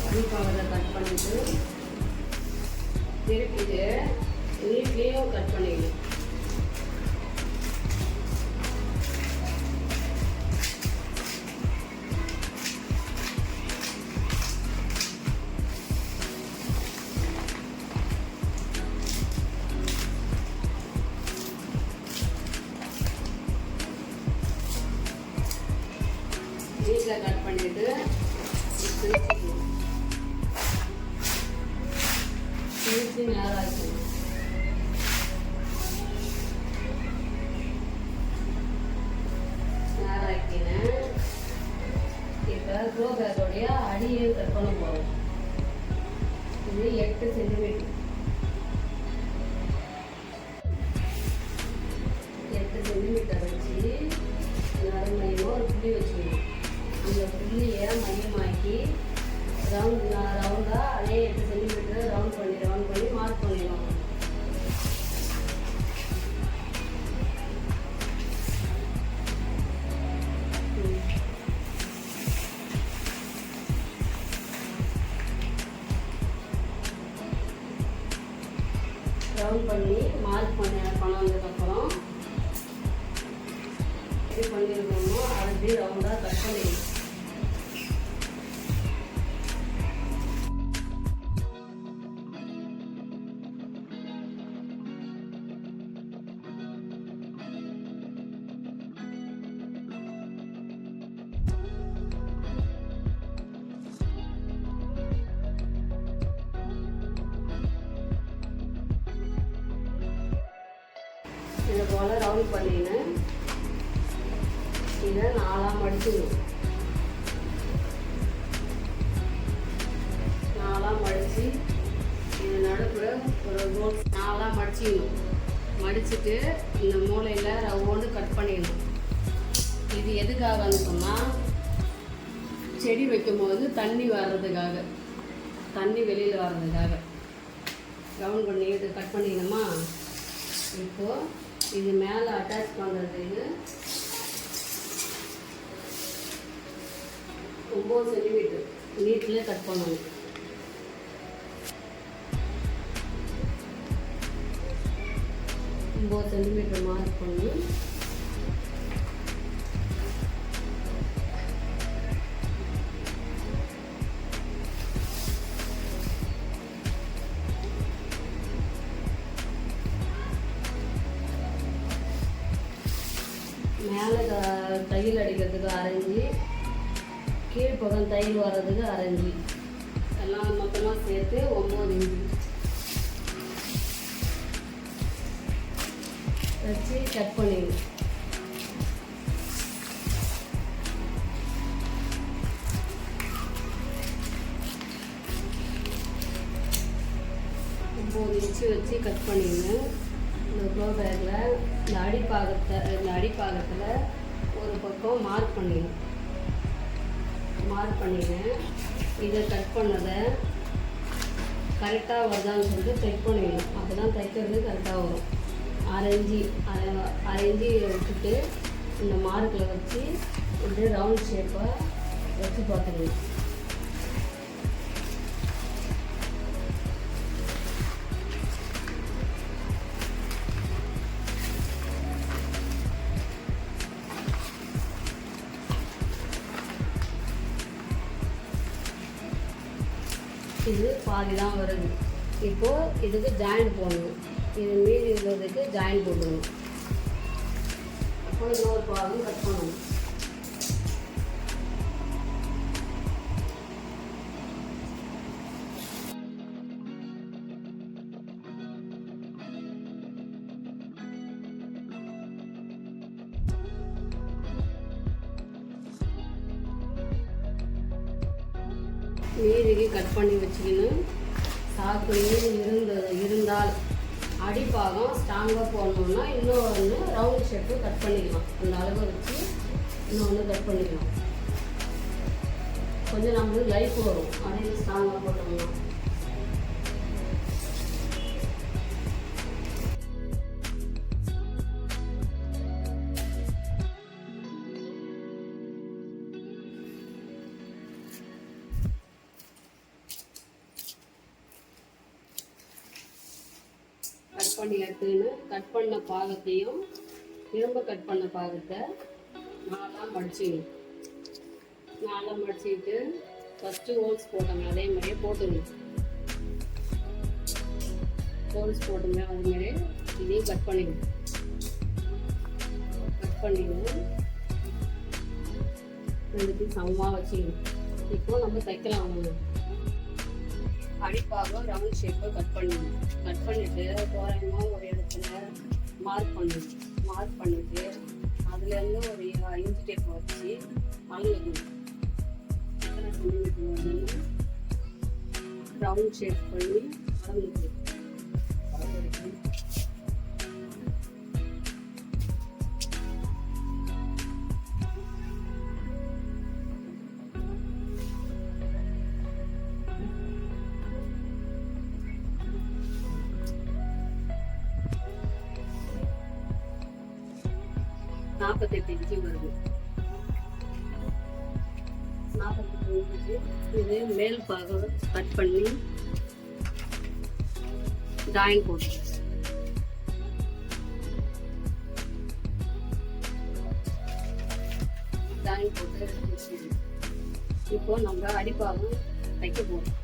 காலிஃப்ளவரை கட் பண்ணிட்டு திருப்பிட்டு நீட்லேயும் கட் பண்ணிக்கணும். நீட்டில் கட் பண்ணிட்டு பிரித்து நேராக்கணும். நேராக்கினேன். இப்போ க்ளோ பேக்கோடைய அடியை கட் பண்ண போகிறோம். இது 8 சென்டிமீட்டர். 8 சென்டிமீட்டர் வச்சு நடுமையமாக ஒரு புள்ளி வச்சுக்கணும். அந்த புள்ளியை மையமாக்கி ரவுண்டாக அதே 8 சென்டிமீட்டர் ரவுண்ட் பண்ணி மார்க் பண்ணிடலாம். ரவுண்ட் பண்ணி மார்க் பண்ணதுக்கப்புறம் எப்படி பண்ணியிருக்கோமோ அதை அப்படியே ரவுண்டாக கட் பண்ணிடணும். இதை போல் ரவுண்ட் பண்ணின்னு இதை 4ஆக மடிச்சுக்கணும். 4ஆக மடித்து இது நடுப்புற ஒரு ரோட் 4ஆக மடிச்சிக்கணும். மடிச்சுட்டு இந்த மூலையில் ரவுண்டு கட் பண்ணிடணும். இது எதுக்காகன்னு சொன்னால் செடி வைக்கும்போது தண்ணி வர்றதுக்காக, தண்ணி வெளியில் வர்றதுக்காக ரவுண்ட் பண்ணி இது கட் பண்ணிக்கணுமா. இப்போது இது மேலே அட்டாச் பண்ணுறதுக்கு 9 சென்டிமீட்டர் நீட்டில் கட் பண்ணணும். சென்டிமீட்டர் மார்க் பண்ணி மேலே தையல் அடிக்கிறதுக்கு அரைஞ்சி, கீழ்ப்பக்கம் தையல் வர்றதுக்கு அரைஞ்சி, எல்லாம் மொத்தமாக சேர்த்து 9 இன்ச்சு வச்சு கட் பண்ணிடணும். வச்சு கட் பண்ணிடணும். இந்த க்ளோ பேக்கில் இந்த அடிப்பாகத்தில் ஒரு பக்கம் மார்க் பண்ணிடணும். மார்க் பண்ணினேன். இதை கட் பண்ணதை கரெக்டாக வருதான்னு சொல்லிட்டு செக் பண்ணிடணும். அப்போ தான் தைக்கிறது கரெக்டாக வரும். அரை இஞ்சி விட்டுட்டு இந்த மார்க்கில் வச்சு இப்படி ரவுண்ட் ஷேப்பாக வச்சு பார்த்துக்கணும். இது பாதி தான் வருது. இப்போது இதுக்கு ஜாயிண்ட் போடணும். இது மீதி இருக்கிறதுக்கு ஜாயிண்ட் போடணும். அப்போ இன்னொரு பாகம் கட் பண்ணணும். மீதிக்கு கட் பண்ணி வச்சுக்கணும். சாக்கு மீதி இருந்தால் அடிப்பாகம் ஸ்ட்ராங்காக போடணுன்னா இன்னொன்று ரவுண்ட் ஷேப்பு கட் பண்ணிக்கலாம். அந்த அளவு வச்சு இன்னொன்று கட் பண்ணிக்கலாம். கொஞ்சம் நம்மளுக்கு லைஃப் வரும். அப்படியே ஸ்ட்ராங்காக போட்டோம்னா கட் பண்ணி எடுத்துன்னு கட் பண்ண பாகத்தையும் திரும்ப கட் பண்ண பாகத்தை நாலாம் மடிச்சுக்கிட்டு ஃபஸ்ட்டு ஹோல்ஸ் போட்டோங்க அதே மாதிரியே போட்டுங்க. ஹோல்ஸ் போட்டுங்க அது மாதிரியே இதையும் கட் பண்ணிடுங்க. ரெண்டுத்தையும் சமமாக வச்சுக்கணும். இப்போ நம்ம தைக்கலாம். அவங்க அடிப்பாக ரவுண்ட் ஷேப்பை கட் பண்ணிட்டு தோராயமாக ஒரு இடத்துல மார்க் பண்ணிட்டு அதுலேருந்து ஒரு 5 டேப் வச்சு அளந்துக்கணும். எத்தனை சென்டிமீட்டர் வருதுன்னு ரவுண்ட் ஷேப் பண்ணி அளந்துக்கணும். இன்ச்சு வருது. 48 இன்ச்சு. இது மேல் பாகம் கட் பண்ணி ஜாயின் போட்டு இப்போ நம்ம அடிப்பாகம் தைக்க போறோம்.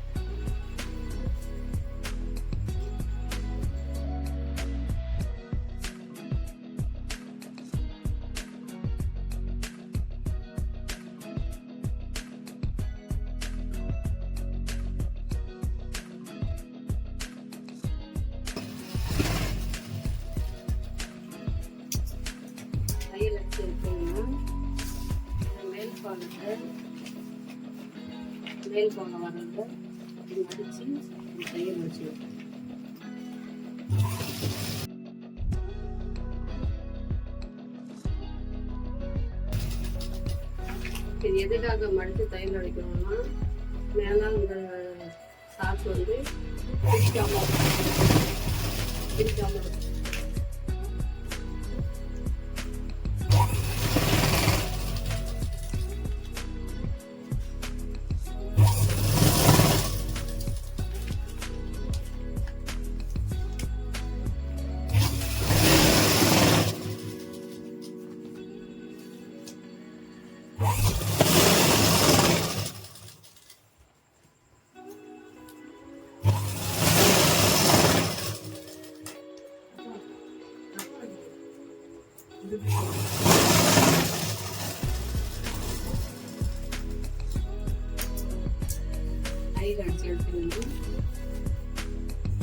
தையல் அடிச்சு எடுத்தீங்கன்னா மேல் பாகம் வர்றது அப்படி அடிச்சு தையல் வச்சு இது எதுக்காக மடித்து தையல் அடிக்கணும்னா மேலே இந்த சாக்கு வந்து பிரிக்காமல் இருக்கும். தையல் அடிச்சு எடுத்துக்கிட்டு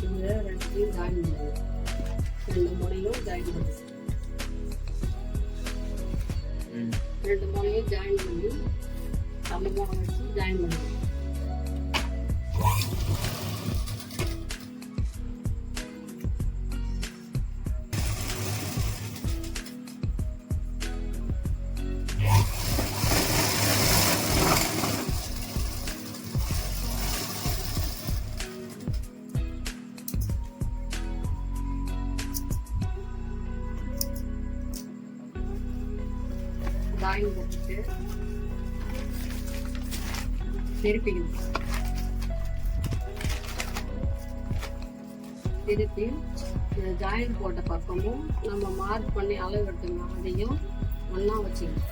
இந்த ரெண்டையும் ஜாயின் பண்ணுவோம். 2 முனையும் ஜாயின் பண்ணுவோம். 2 முனையும் ஜாயின் பண்ணி சமமாக வச்சு ஜாயின் பண்ணுவோம். ஜாயின் போட்டுட்டு திருப்பிக்கணும். திருப்பி ஜாயின் போட்ட பக்கமும் நம்ம மார்க் பண்ணி அளவு எடுத்துக்கணும். அதையும் ஒன்றா வச்சுக்கணும்.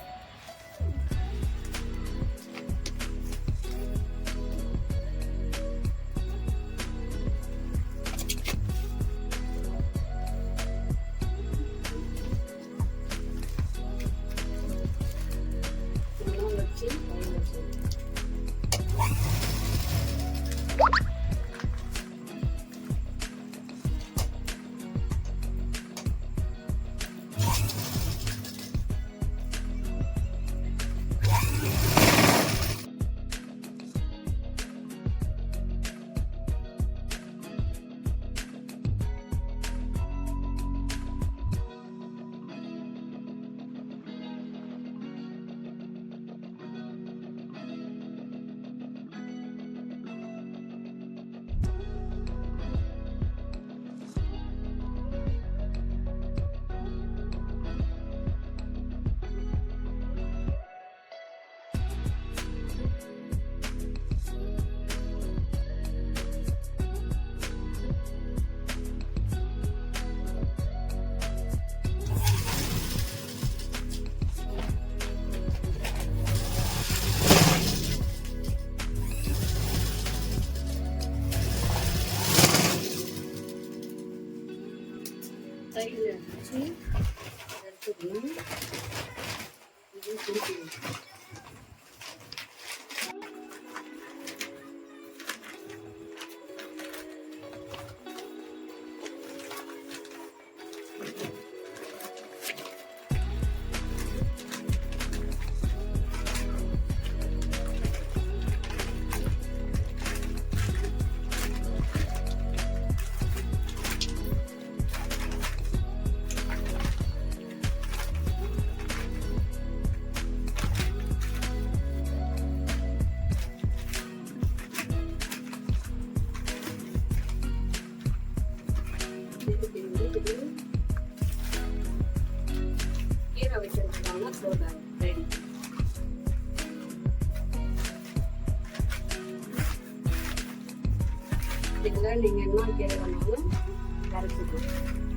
கீரை வச்சிருக்காங்க சொல்றேன் ரெடி. இதுல நீங்க என்ன கீரை வேணாலும் அரைச்சிக்கலாம்.